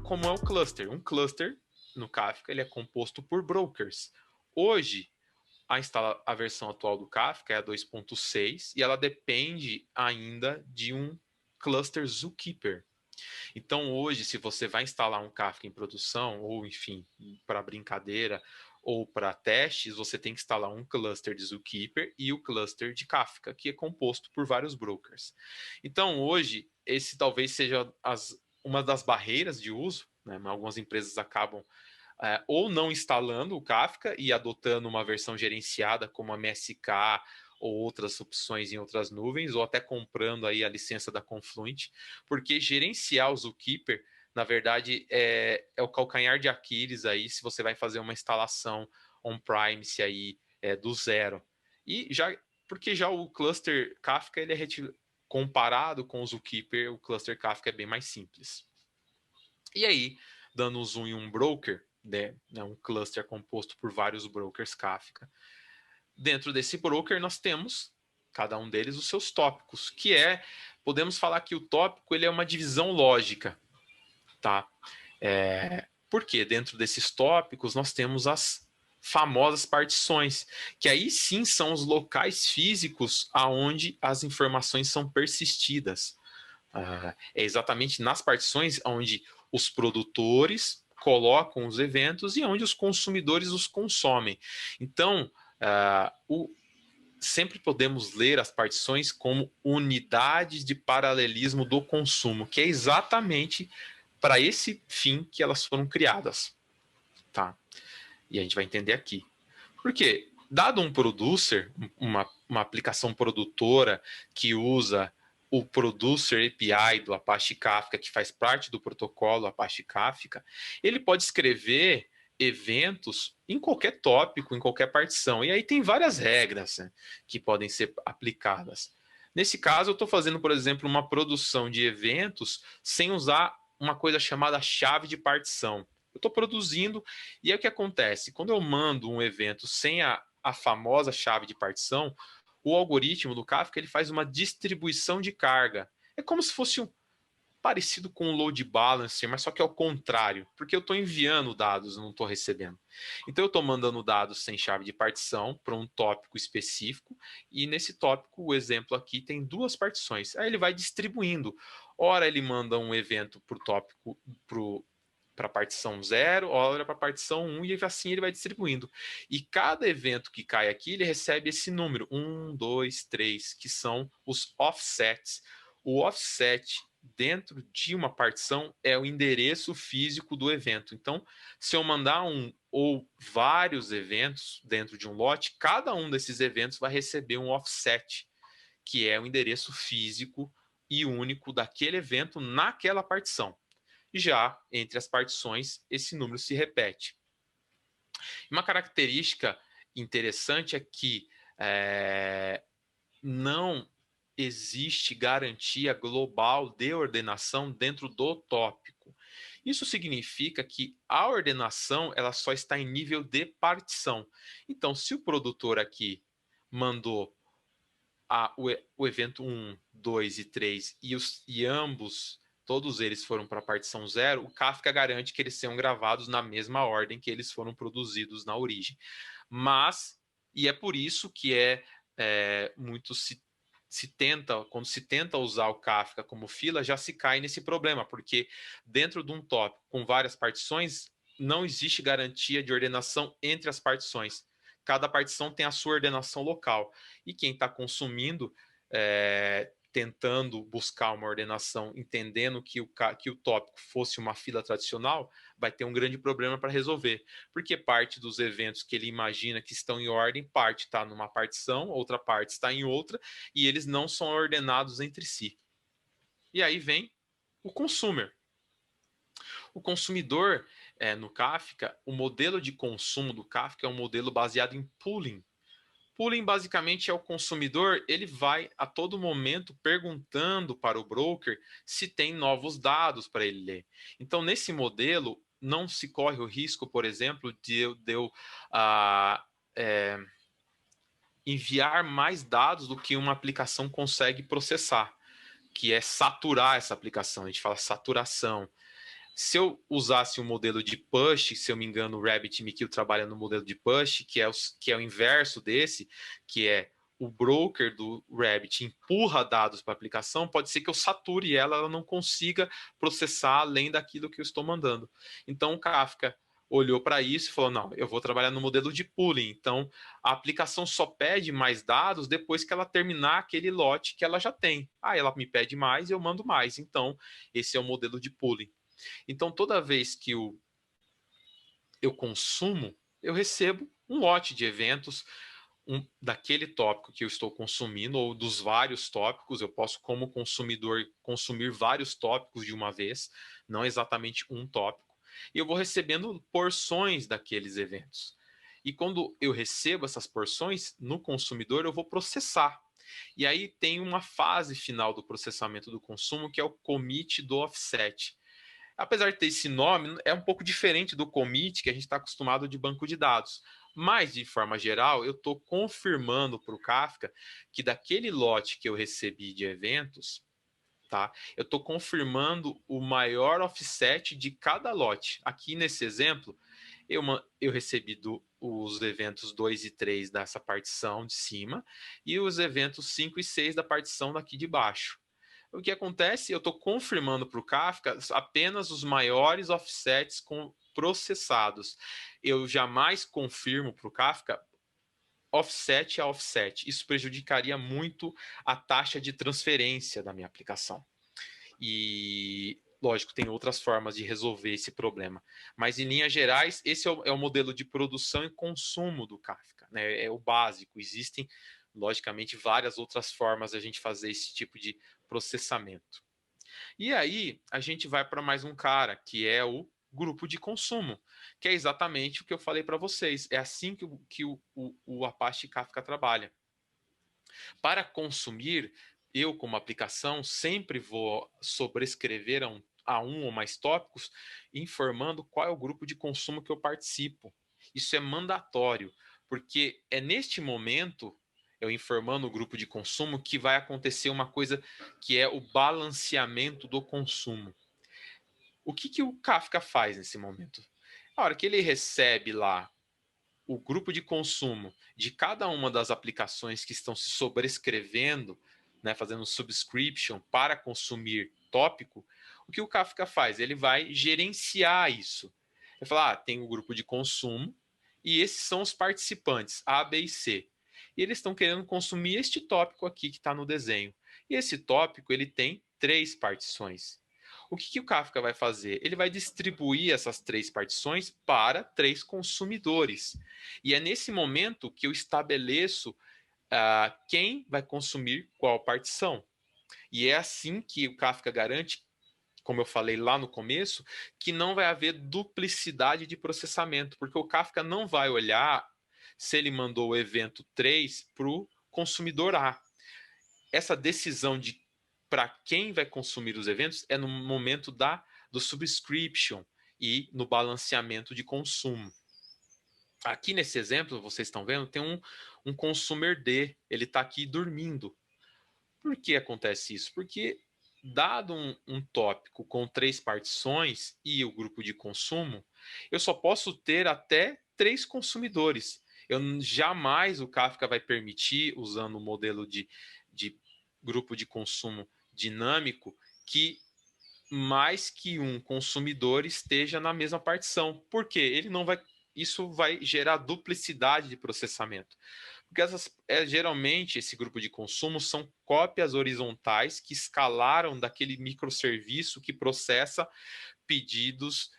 como é o cluster. Um cluster, no Kafka, ele é composto por brokers. Hoje, a versão atual do Kafka é a 2.6 e ela depende ainda de um cluster Zookeeper. Então, hoje, se você vai instalar um Kafka em produção, ou enfim, para brincadeira ou para testes, você tem que instalar um cluster de Zookeeper e o cluster de Kafka, que é composto por vários brokers. Então, hoje, esse talvez seja uma das barreiras de uso, né? Algumas empresas acabam ou não instalando o Kafka e adotando uma versão gerenciada como a MSK ou outras opções em outras nuvens, ou até comprando aí a licença da Confluent, porque gerenciar o Zookeeper, na verdade, é o calcanhar de Aquiles aí, se você vai fazer uma instalação on-premise aí do zero. E já, porque já o cluster Kafka, ele é comparado com o Zookeeper, o cluster Kafka é bem mais simples. E aí, dando um zoom em um broker, né, um cluster composto por vários brokers Kafka. Dentro desse broker, nós temos, cada um deles, os seus tópicos, que podemos falar que o tópico ele é uma divisão lógica. Tá? Porque dentro desses tópicos nós temos as famosas partições, que aí sim são os locais físicos aonde as informações são persistidas. É exatamente nas partições onde os produtores colocam os eventos e onde os consumidores os consomem. Então, sempre podemos ler as partições como unidades de paralelismo do consumo, que é exatamente para esse fim que elas foram criadas. Tá? E a gente vai entender aqui. Porque, dado um producer, uma aplicação produtora que usa o Producer API do Apache Kafka, que faz parte do protocolo Apache Kafka, ele pode escrever eventos em qualquer tópico, em qualquer partição. E aí tem várias regras, né, que podem ser aplicadas. Nesse caso, eu estou fazendo, por exemplo, uma produção de eventos sem usar uma coisa chamada chave de partição. Eu estou produzindo, e aí o que acontece? Quando eu mando um evento sem a famosa chave de partição, o algoritmo do Kafka ele faz uma distribuição de carga. É como se fosse parecido com o load balancer, mas só que é o contrário, porque eu estou enviando dados, não estou recebendo. Então eu estou mandando dados sem chave de partição para um tópico específico, e nesse tópico, o exemplo aqui tem duas partições. Aí ele vai distribuindo. Ora ele manda um evento para o tópico, para a partição 0, ora para a partição 1, e assim ele vai distribuindo. E cada evento que cai aqui, ele recebe esse número, 1, 2, 3, que são os offsets. O offset dentro de uma partição é o endereço físico do evento. Então, se eu mandar um ou vários eventos dentro de um lote, cada um desses eventos vai receber um offset, que é o endereço físico e único daquele evento naquela partição. Já entre as partições, esse número se repete. Uma característica interessante é que não existe garantia global de ordenação dentro do tópico. Isso significa que a ordenação ela só está em nível de partição. Então, se o produtor aqui mandou o evento 1, 2 e 3 e ambos, todos eles foram para a partição 0, o Kafka garante que eles sejam gravados na mesma ordem que eles foram produzidos na origem. Mas, e é por isso que muito quando se tenta usar o Kafka como fila, já se cai nesse problema, porque dentro de um tópico com várias partições, não existe garantia de ordenação entre as partições. Cada partição tem a sua ordenação local. E quem está consumindo, tentando buscar uma ordenação, entendendo que o tópico fosse uma fila tradicional, vai ter um grande problema para resolver. Porque parte dos eventos que ele imagina que estão em ordem, parte está numa partição, outra parte está em outra, e eles não são ordenados entre si. E aí vem o consumer. O consumidor, no Kafka, o modelo de consumo do Kafka é um modelo baseado em pooling. Pooling basicamente é o consumidor, ele vai a todo momento perguntando para o broker se tem novos dados para ele ler. Então, nesse modelo, não se corre o risco, por exemplo, de eu enviar mais dados do que uma aplicação consegue processar, que é saturar essa aplicação. A gente fala saturação. Se eu usasse um modelo de push, se eu me engano, o RabbitMQ trabalha no modelo de push, que é o inverso desse, que é o broker do Rabbit empurra dados para a aplicação, pode ser que eu sature ela não consiga processar além daquilo que eu estou mandando. Então o Kafka olhou para isso e falou: não, eu vou trabalhar no modelo de pooling. Então a aplicação só pede mais dados depois que ela terminar aquele lote que ela já tem. Ah, ela me pede mais, eu mando mais. Então esse é o modelo de pooling. Então toda vez que eu consumo, eu recebo um lote de eventos daquele tópico que eu estou consumindo, ou dos vários tópicos. Eu posso, como consumidor, consumir vários tópicos de uma vez, não exatamente um tópico, e eu vou recebendo porções daqueles eventos. E quando eu recebo essas porções no consumidor, eu vou processar. E aí tem uma fase final do processamento do consumo, que é o commit do offset. Apesar de ter esse nome, é um pouco diferente do commit que a gente está acostumado de banco de dados. Mas, de forma geral, eu estou confirmando para o Kafka que daquele lote que eu recebi de eventos, tá? Eu estou confirmando o maior offset de cada lote. Aqui nesse exemplo, eu recebi os eventos 2 e 3 dessa partição de cima e os eventos 5 e 6 da partição daqui de baixo. O que acontece? Eu estou confirmando para o Kafka apenas os maiores offsets processados. Eu jamais confirmo para o Kafka offset a offset. Isso prejudicaria muito a taxa de transferência da minha aplicação. E, lógico, tem outras formas de resolver esse problema. Mas, em linhas gerais, esse é o modelo de produção e consumo do Kafka, né? É o básico. Existem, logicamente, várias outras formas de a gente fazer esse tipo de processamento. E aí, a gente vai para mais um cara, que é o grupo de consumo, que é exatamente o que eu falei para vocês. É assim que o Apache Kafka trabalha. Para consumir, eu, como aplicação, sempre vou sobrescrever a um ou mais tópicos, informando qual é o grupo de consumo que eu participo. Isso é mandatório, porque é neste momento, eu informando o grupo de consumo, que vai acontecer uma coisa que é o balanceamento do consumo. O que o Kafka faz nesse momento? A hora que ele recebe lá o grupo de consumo de cada uma das aplicações que estão se sobrescrevendo, né, fazendo subscription para consumir tópico, o que o Kafka faz? Ele vai gerenciar isso. Ele fala, tem o grupo de consumo e esses são os participantes, A, B e C. E eles estão querendo consumir este tópico aqui que está no desenho. E esse tópico ele tem 3 partições. O que o Kafka vai fazer? Ele vai distribuir essas 3 partições para 3 consumidores. E é nesse momento que eu estabeleço quem vai consumir qual partição. E é assim que o Kafka garante, como eu falei lá no começo, que não vai haver duplicidade de processamento, porque o Kafka não vai olhar se ele mandou o evento 3 para o consumidor A. Essa decisão de para quem vai consumir os eventos é no momento do subscription e no balanceamento de consumo. Aqui nesse exemplo, vocês estão vendo, tem um consumer D, ele está aqui dormindo. Por que acontece isso? Porque, dado um tópico com 3 partições e o grupo de consumo, eu só posso ter até 3 consumidores. Jamais o Kafka vai permitir, usando o modelo de grupo de consumo dinâmico, que mais que um consumidor esteja na mesma partição. Por quê? Ele não vai. Isso vai gerar duplicidade de processamento. Porque geralmente esse grupo de consumo são cópias horizontais que escalaram daquele microserviço que processa pedidos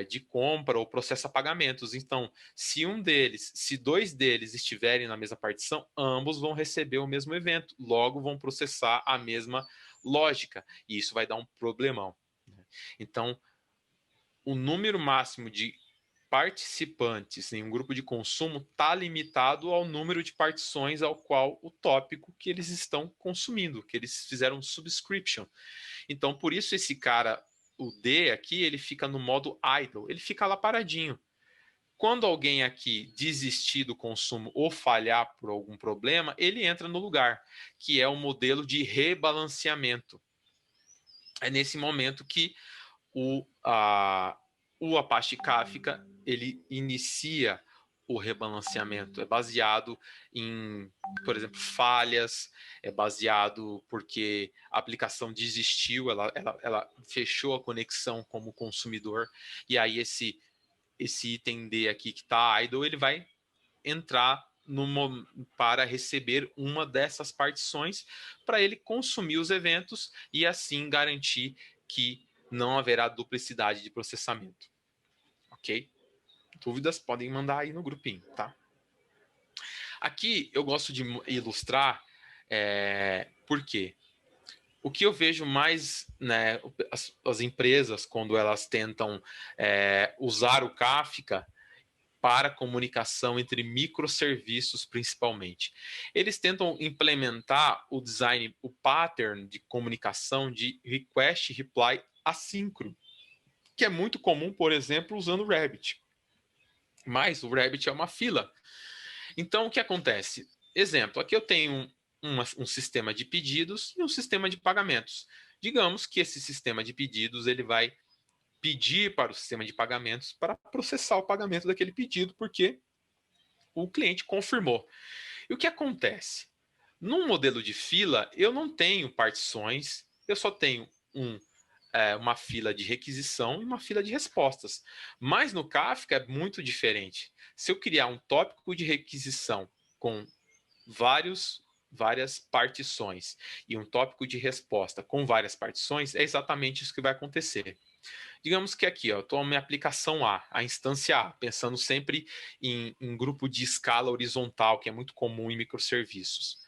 de compra ou processa pagamentos. Então, se 2 deles estiverem na mesma partição, ambos vão receber o mesmo evento, logo vão processar a mesma lógica, e isso vai dar um problemão. Então, o número máximo de participantes em um grupo de consumo está limitado ao número de partições ao qual o tópico que eles estão consumindo, que eles fizeram subscription. Então, por isso esse cara, o D aqui, ele fica no modo idle, ele fica lá paradinho. Quando alguém aqui desistir do consumo ou falhar por algum problema, ele entra no lugar, que é o modelo de rebalanceamento. É nesse momento que o Apache Kafka, ele inicia o rebalanceamento. É baseado em, por exemplo, falhas, é baseado porque a aplicação desistiu, ela fechou a conexão como consumidor, e aí esse item D aqui que está idle, ele vai entrar para receber uma dessas partições para ele consumir os eventos e assim garantir que não haverá duplicidade de processamento. Ok? Dúvidas podem mandar aí no grupinho, tá? Aqui eu gosto de ilustrar por quê? O que eu vejo mais, né, as empresas, quando elas tentam usar o Kafka para comunicação entre microserviços, principalmente. Eles tentam implementar o design, o pattern de comunicação de request reply assíncrono, que é muito comum, por exemplo, usando o Rabbit. Mas o Rabbit é uma fila. Então, o que acontece? Exemplo, aqui eu tenho um sistema de pedidos e um sistema de pagamentos. Digamos que esse sistema de pedidos ele vai pedir para o sistema de pagamentos para processar o pagamento daquele pedido, porque o cliente confirmou. E o que acontece? Num modelo de fila, eu não tenho partições, eu só tenho uma fila de requisição e uma fila de respostas. Mas no Kafka é muito diferente. Se eu criar um tópico de requisição com várias partições e um tópico de resposta com várias partições, é exatamente isso que vai acontecer. Digamos que aqui, ó, eu estou na minha aplicação a instância A, pensando sempre em grupo de escala horizontal, que é muito comum em microserviços.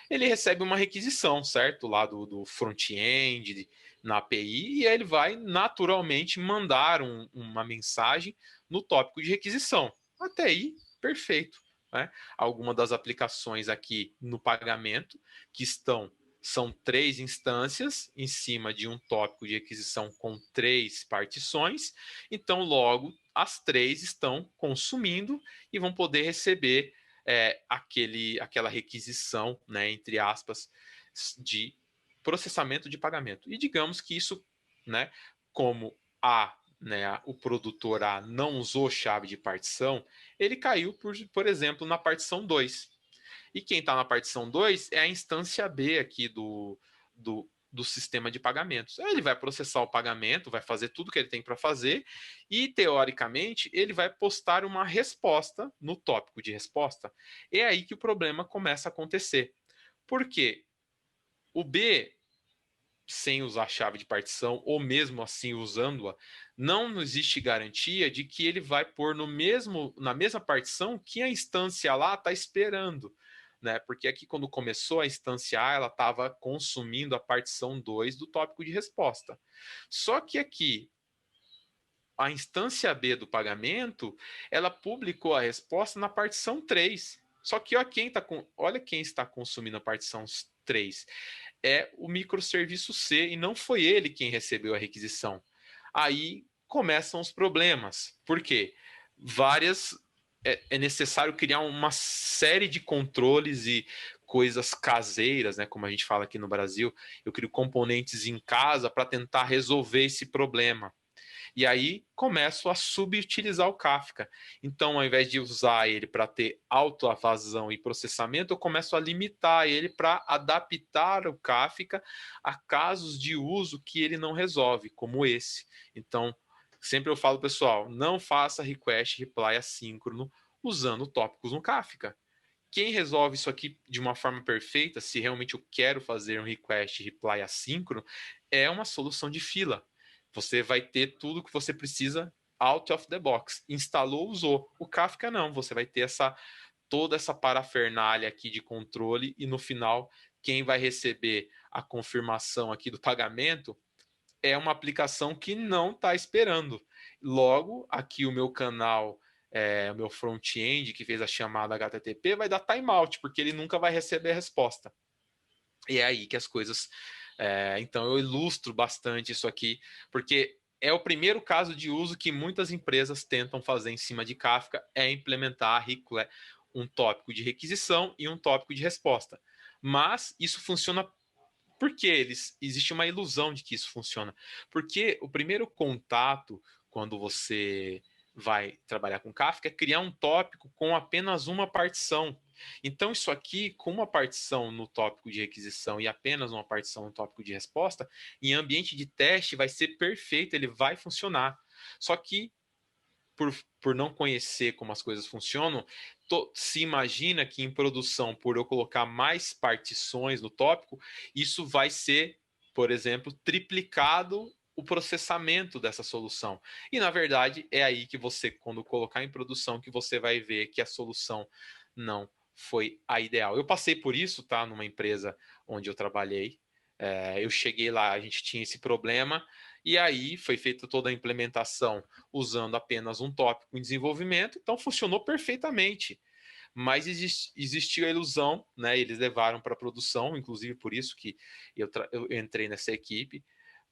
Ele recebe uma requisição, certo? Lá do front-end, na API, e ele vai naturalmente mandar uma mensagem no tópico de requisição. Até aí, perfeito. Né? Algumas das aplicações aqui no pagamento que são 3 instâncias em cima de um tópico de requisição com 3 partições. Então, logo, as 3 estão consumindo e vão poder receber aquela requisição, né, entre aspas, de processamento de pagamento. E digamos que isso, né, como o produtor A não usou chave de partição, ele caiu, por exemplo, na partição 2. E quem está na partição 2 é a instância B aqui do sistema de pagamentos. Aí ele vai processar o pagamento, vai fazer tudo que ele tem para fazer e, teoricamente, ele vai postar uma resposta no tópico de resposta. É aí que o problema começa a acontecer. Por quê? O B, sem usar a chave de partição, ou mesmo assim usando-a, não existe garantia de que ele vai pôr na mesma partição que a instância lá está esperando. Né? Porque aqui, quando começou a instância A, ela estava consumindo a partição 2 do tópico de resposta. Só que aqui, a instância B do pagamento, ela publicou a resposta na partição 3. Só que olha quem está consumindo a partição 3. É o microserviço C e não foi ele quem recebeu a requisição. Aí começam os problemas. Por quê? É necessário criar uma série de controles e coisas caseiras, né, como a gente fala aqui no Brasil. Eu crio componentes em casa para tentar resolver esse problema. E aí começo a subutilizar o Kafka. Então, ao invés de usar ele para ter autoavasão e processamento, eu começo a limitar ele para adaptar o Kafka a casos de uso que ele não resolve, como esse. Então, sempre eu falo, pessoal, não faça request reply assíncrono usando tópicos no Kafka. Quem resolve isso aqui de uma forma perfeita, se realmente eu quero fazer um request reply assíncrono, é uma solução de fila. Você vai ter tudo que você precisa out of the box. Instalou, usou. O Kafka não, você vai ter toda essa parafernália aqui de controle e no final quem vai receber a confirmação aqui do pagamento é uma aplicação que não está esperando. Logo, aqui o meu canal, o meu front-end que fez a chamada HTTP vai dar timeout, porque ele nunca vai receber a resposta. E é aí que as coisas... então eu ilustro bastante isso aqui, porque é o primeiro caso de uso que muitas empresas tentam fazer em cima de Kafka, é implementar um tópico de requisição e um tópico de resposta. Mas isso funciona Por que existe uma ilusão de que isso funciona? Porque o primeiro contato, quando você vai trabalhar com Kafka, é criar um tópico com apenas uma partição. Então, isso aqui, com uma partição no tópico de requisição e apenas uma partição no tópico de resposta, em ambiente de teste vai ser perfeito, ele vai funcionar. Só que, por não conhecer como as coisas funcionam, se imagina que em produção, por eu colocar mais partições no tópico, isso vai ser, por exemplo, triplicado o processamento dessa solução. E, na verdade, é aí que você, quando colocar em produção, que você vai ver que a solução não foi a ideal. Eu passei por isso, tá? Numa empresa onde eu trabalhei. Eu cheguei lá, a gente tinha esse problema, e aí foi feita toda a implementação usando apenas um tópico em desenvolvimento, então funcionou perfeitamente. Mas existiu a ilusão, né? Eles levaram para a produção, inclusive por isso que eu entrei nessa equipe,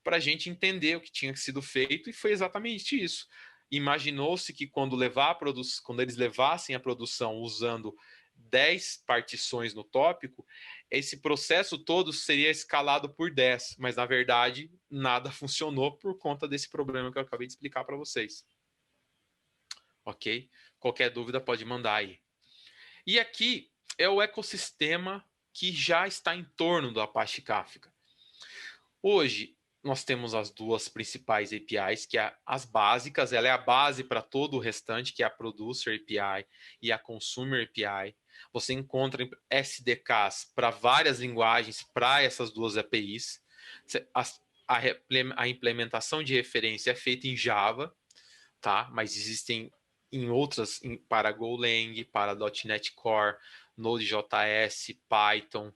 para a gente entender o que tinha sido feito, e foi exatamente isso. Imaginou-se que quando eles levassem a produção usando 10 partições no tópico, esse processo todo seria escalado por 10, mas na verdade nada funcionou por conta desse problema que eu acabei de explicar para vocês. Ok? Qualquer dúvida pode mandar aí. E aqui é o ecossistema que já está em torno do Apache Kafka. Hoje, nós temos as duas principais APIs, que é as básicas, ela é a base para todo o restante, que é a Producer API e a Consumer API. Você encontra SDKs para várias linguagens para essas duas APIs. A implementação de referência é feita em Java, tá? Mas existem em outras, para Golang, para .NET Core, Node.js, Python.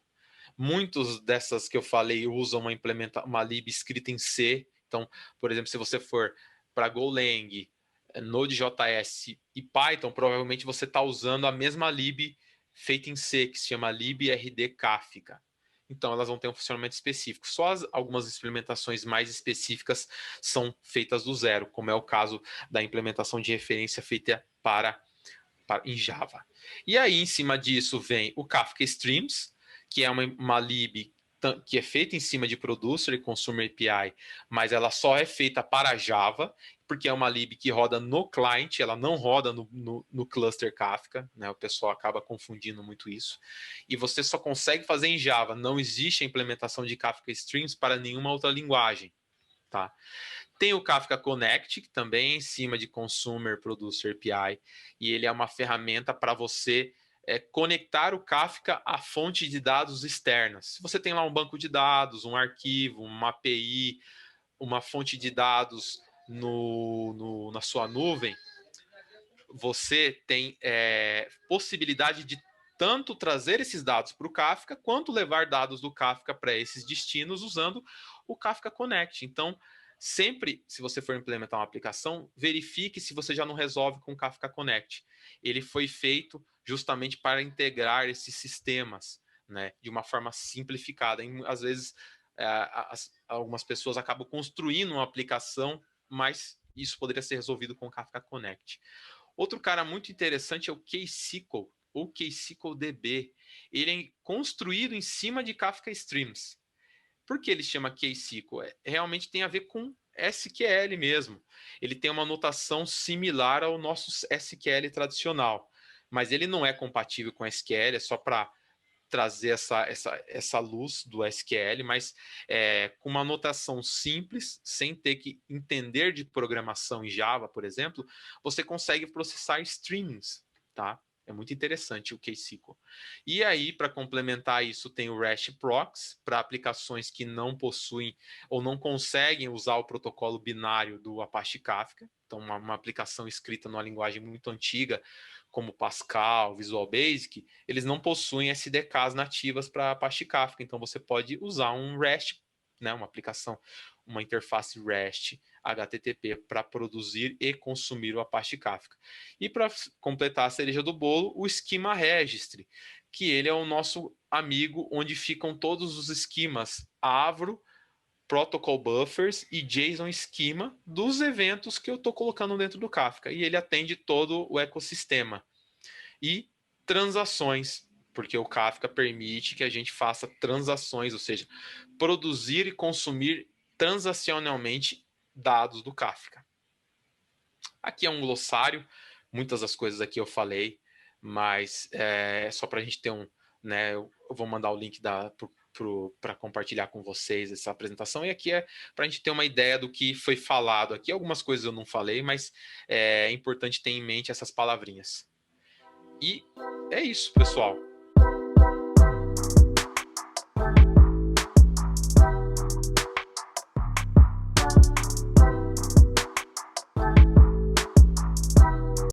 Muitos dessas que eu falei usam uma lib escrita em C. Então, por exemplo, se você for para Golang, Node.js e Python, provavelmente você está usando a mesma lib feita em C, que se chama librd Kafka. Então, elas vão ter um funcionamento específico. Só algumas implementações mais específicas são feitas do zero, como é o caso da implementação de referência feita em Java. E aí, em cima disso, vem o Kafka Streams, que é uma lib que é feita em cima de Producer e Consumer API, mas ela só é feita para Java, porque é uma lib que roda no client, ela não roda no cluster Kafka, né? O pessoal acaba confundindo muito isso. E você só consegue fazer em Java, não existe a implementação de Kafka Streams para nenhuma outra linguagem, tá? Tem o Kafka Connect, que também é em cima de Consumer Producer API, e ele é uma ferramenta para você conectar o Kafka à fonte de dados externas. Se você tem lá um banco de dados, um arquivo, uma API, uma fonte de dados na sua nuvem, você tem possibilidade de tanto trazer esses dados para o Kafka, quanto levar dados do Kafka para esses destinos usando o Kafka Connect. Então, sempre, se você for implementar uma aplicação, verifique se você já não resolve com o Kafka Connect. Ele foi feito justamente para integrar esses sistemas, né, de uma forma simplificada. Às vezes, algumas pessoas acabam construindo uma aplicação, mas isso poderia ser resolvido com o Kafka Connect. Outro cara muito interessante é o KSQL, ou KSQL DB. Ele é construído em cima de Kafka Streams. Por que ele chama KSQL? Realmente tem a ver com SQL mesmo. Ele tem uma notação similar ao nosso SQL tradicional, mas ele não é compatível com SQL, é só para trazer essa luz do SQL, mas com uma notação simples, sem ter que entender de programação em Java, por exemplo, você consegue processar strings, tá? É muito interessante o KSQL. E aí, para complementar isso, tem o REST Procs, para aplicações que não possuem ou não conseguem usar o protocolo binário do Apache Kafka. Então, uma aplicação escrita numa linguagem muito antiga, como Pascal, Visual Basic, eles não possuem SDKs nativas para Apache Kafka. Então, você pode usar um REST, né, uma aplicação, uma interface REST HTTP para produzir e consumir o Apache Kafka. E para completar a cereja do bolo, o Schema Registry, que ele é o nosso amigo onde ficam todos os esquemas Avro, Protocol Buffers e JSON Schema dos eventos que eu estou colocando dentro do Kafka. E ele atende todo o ecossistema. E transações, porque o Kafka permite que a gente faça transações, ou seja, produzir e consumir transacionalmente dados do Kafka. Aqui é um glossário, muitas das coisas aqui eu falei, mas é só para a gente ter um, né? Eu vou mandar o link para compartilhar com vocês essa apresentação, e aqui é para a gente ter uma ideia do que foi falado aqui. Algumas coisas eu não falei, mas é importante ter em mente essas palavrinhas. E é isso, pessoal.